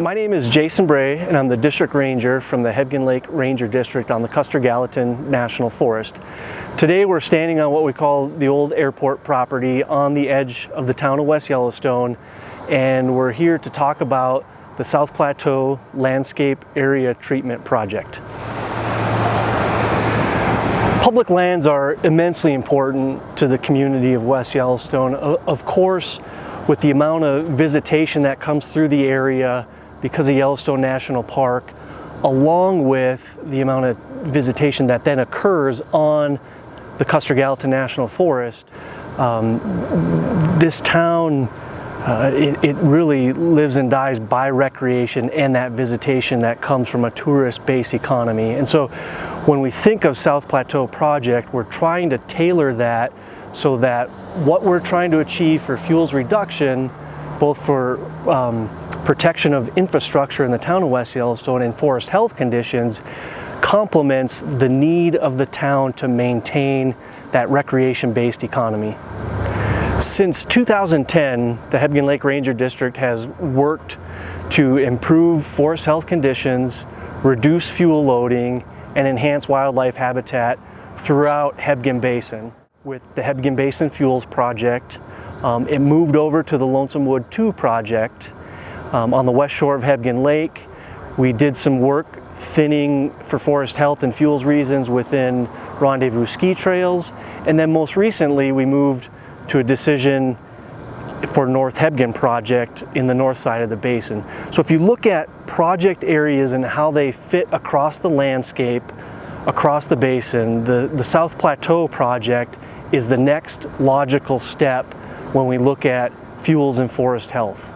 My name is Jason Bray, and I'm the District Ranger from the Hebgen Lake Ranger District on the Custer-Gallatin National Forest. Today we're standing on what we call the old airport property on the edge of the town of West Yellowstone, and we're here to talk about the South Plateau Landscape Area Treatment Project. Public lands are immensely important to the community of West Yellowstone. Of course, with the amount of visitation that comes through the area because of Yellowstone National Park, along with the amount of visitation that then occurs on the Custer-Gallatin National Forest, this town, it really lives and dies by recreation and that visitation that comes from a tourist-based economy. And so when we think of South Plateau Project, we're trying to tailor that so that what we're trying to achieve for fuels reduction, both for protection of infrastructure in the town of West Yellowstone and forest health conditions, complements the need of the town to maintain that recreation-based economy. Since 2010, the Hebgen Lake Ranger District has worked to improve forest health conditions, reduce fuel loading, and enhance wildlife habitat throughout Hebgen Basin. With the Hebgen Basin Fuels Project, it moved over to the Lonesome Wood 2 project on the west shore of Hebgen Lake. We did some work thinning for forest health and fuels reasons within Rendezvous ski trails, and then most recently we moved to a decision for North Hebgen project in the north side of the basin. So if you look at project areas and how they fit across the landscape, across the basin, the South Plateau project is the next logical step when we look at fuels and forest health.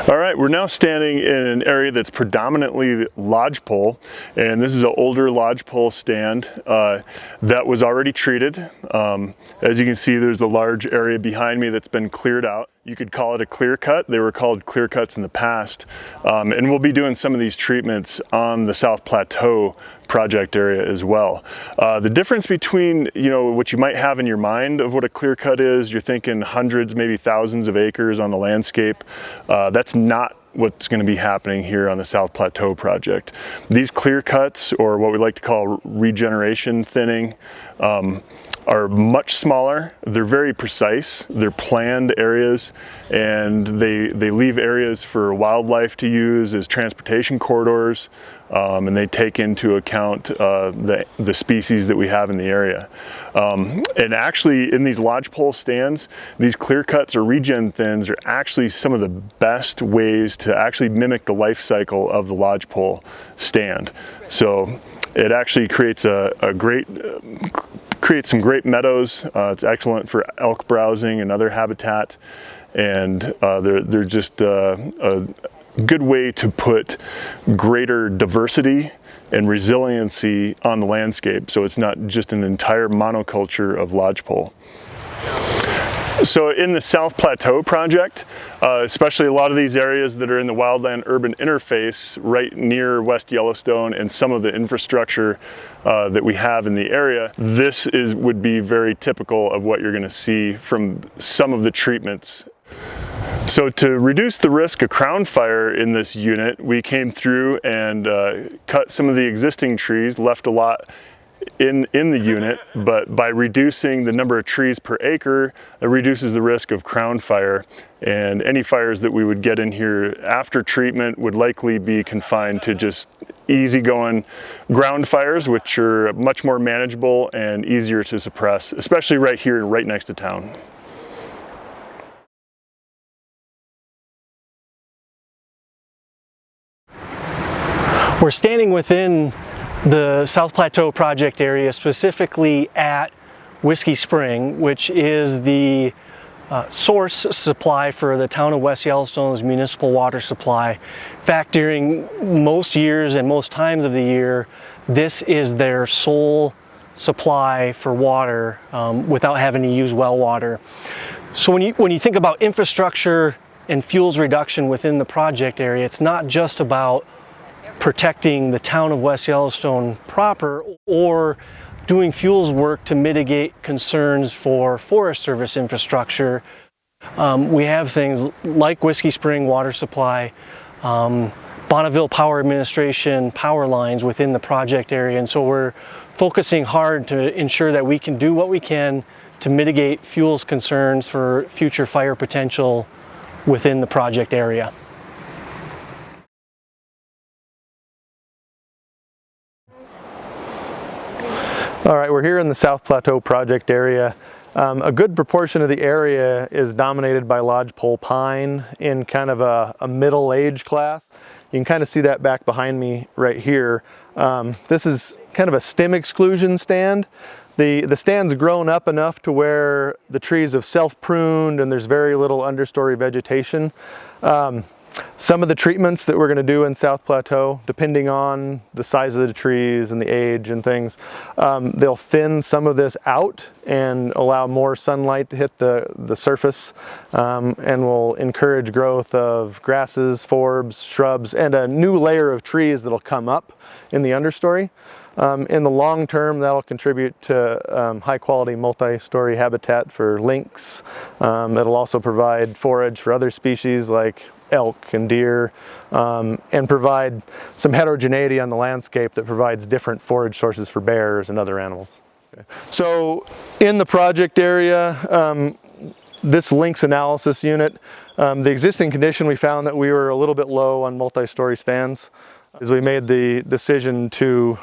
All right, we're now standing in an area that's predominantly lodgepole, and this is an older lodgepole stand that was already treated. As you can see, there's a large area behind me that's been cleared out. You could call it a clear cut. They were called clear cuts in the past, and we'll be doing some of these treatments on the South Plateau project area as well. The difference between, what you might have in your mind of what a clear cut is, you're thinking hundreds, maybe thousands of acres on the landscape. That's not what's going to be happening here on the South Plateau project. These clear cuts, or what we like to call regeneration thinning, are much smaller. They're very precise. They're planned areas, and they leave areas for wildlife to use as transportation corridors, and they take into account the species that we have in the area. And actually, in these lodgepole stands, these clear cuts or regen thins are actually some of the best ways to actually mimic the life cycle of the lodgepole stand. So it actually creates creates some great meadows. It's excellent for elk browsing and other habitat, and they're just a good way to put greater diversity and resiliency on the landscape, so it's not just an entire monoculture of lodgepole. So in the South Plateau project, especially a lot of these areas that are in the wildland-urban interface right near West Yellowstone and some of the infrastructure that we have in the area, this would be very typical of what you're going to see from some of the treatments. So to reduce the risk of crown fire in this unit, we came through and cut some of the existing trees, left a lot in the unit, but by reducing the number of trees per acre, it reduces the risk of crown fire, and any fires that we would get in here after treatment would likely be confined to just easygoing ground fires, which are much more manageable and easier to suppress, especially right here, right next to town. We're standing within the South Plateau project area, specifically at Whiskey Spring, which is the source supply for the town of West Yellowstone's municipal water supply. In fact, during most years and most times of the year, this is their sole supply for water without having to use well water. So when you think about infrastructure and fuels reduction within the project area, it's not just about protecting the town of West Yellowstone proper or doing fuels work to mitigate concerns for Forest Service infrastructure. We have things like Whiskey Spring water supply, Bonneville Power Administration power lines within the project area, and so we're focusing hard to ensure that we can do what we can to mitigate fuels concerns for future fire potential within the project area. All right, we're here in the South Plateau project area. A good proportion of the area is dominated by lodgepole pine in kind of a middle age class. You can kind of see that back behind me right here. This is kind of a stem exclusion stand. The stand's grown up enough to where the trees have self-pruned and there's very little understory vegetation. Some of the treatments that we're going to do in South Plateau, depending on the size of the trees and the age and things, they'll thin some of this out and allow more sunlight to hit the surface, and will encourage growth of grasses, forbs, shrubs, and a new layer of trees that'll come up in the understory. In the long term, that'll contribute to high quality multi-story habitat for lynx. It'll also provide forage for other species like elk and deer, and provide some heterogeneity on the landscape that provides different forage sources for bears and other animals. Okay. So in the project area, this lynx analysis unit, the existing condition, we found that we were a little bit low on multi-story stands. As we made the decision to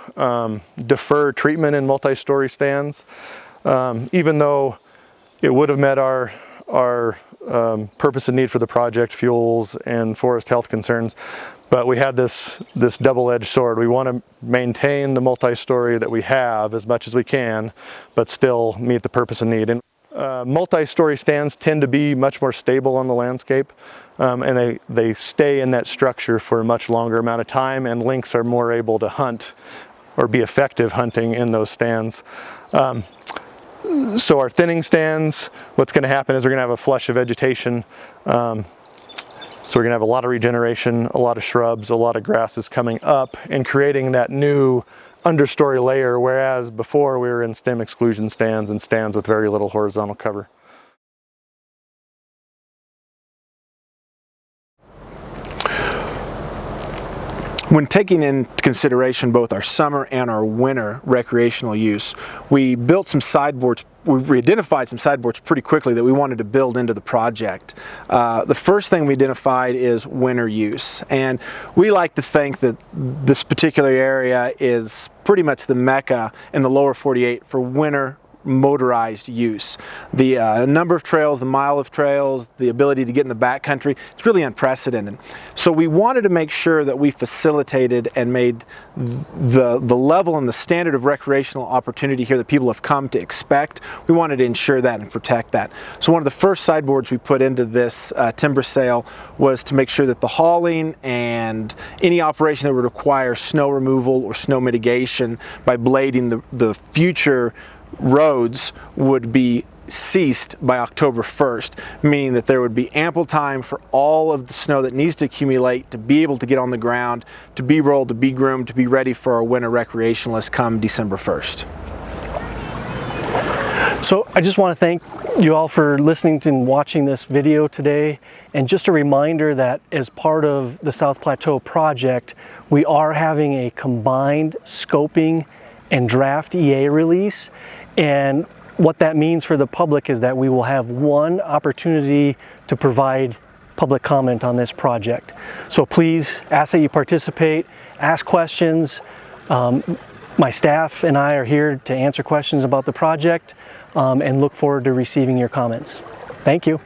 defer treatment in multi-story stands, even though it would have met our purpose and need for the project, fuels and forest health concerns, but we had this double-edged sword. We want to maintain the multi-story that we have as much as we can, but still meet the purpose and need. And multi-story stands tend to be much more stable on the landscape, and they stay in that structure for a much longer amount of time, and lynx are more able to hunt or be effective hunting in those stands. So our thinning stands, what's going to happen is we're going to have a flush of vegetation. So we're going to have a lot of regeneration, a lot of shrubs, a lot of grasses coming up and creating that new understory layer, whereas before we were in stem exclusion stands and stands with very little horizontal cover. When taking into consideration both our summer and our winter recreational use, we built some sideboards. We identified some sideboards pretty quickly that we wanted to build into the project. The first thing we identified is winter use, and we like to think that this particular area is pretty much the mecca in the lower 48 for winter motorized use. The number of trails, the mile of trails, the ability to get in the backcountry, it's really unprecedented. So we wanted to make sure that we facilitated and made the level and the standard of recreational opportunity here that people have come to expect. We wanted to ensure that and protect that. So one of the first sideboards we put into this timber sale was to make sure that the hauling and any operation that would require snow removal or snow mitigation by blading the future roads would be ceased by October 1st, meaning that there would be ample time for all of the snow that needs to accumulate to be able to get on the ground, to be rolled, to be groomed, to be ready for our winter recreationalists come December 1st. So I just want to thank you all for listening to and watching this video today, and just a reminder that as part of the South Plateau project, we are having a combined scoping and draft EA release. And what that means for the public is that we will have one opportunity to provide public comment on this project. So please ask that you participate, ask questions. My staff and I are here to answer questions about the project, and look forward to receiving your comments. Thank you.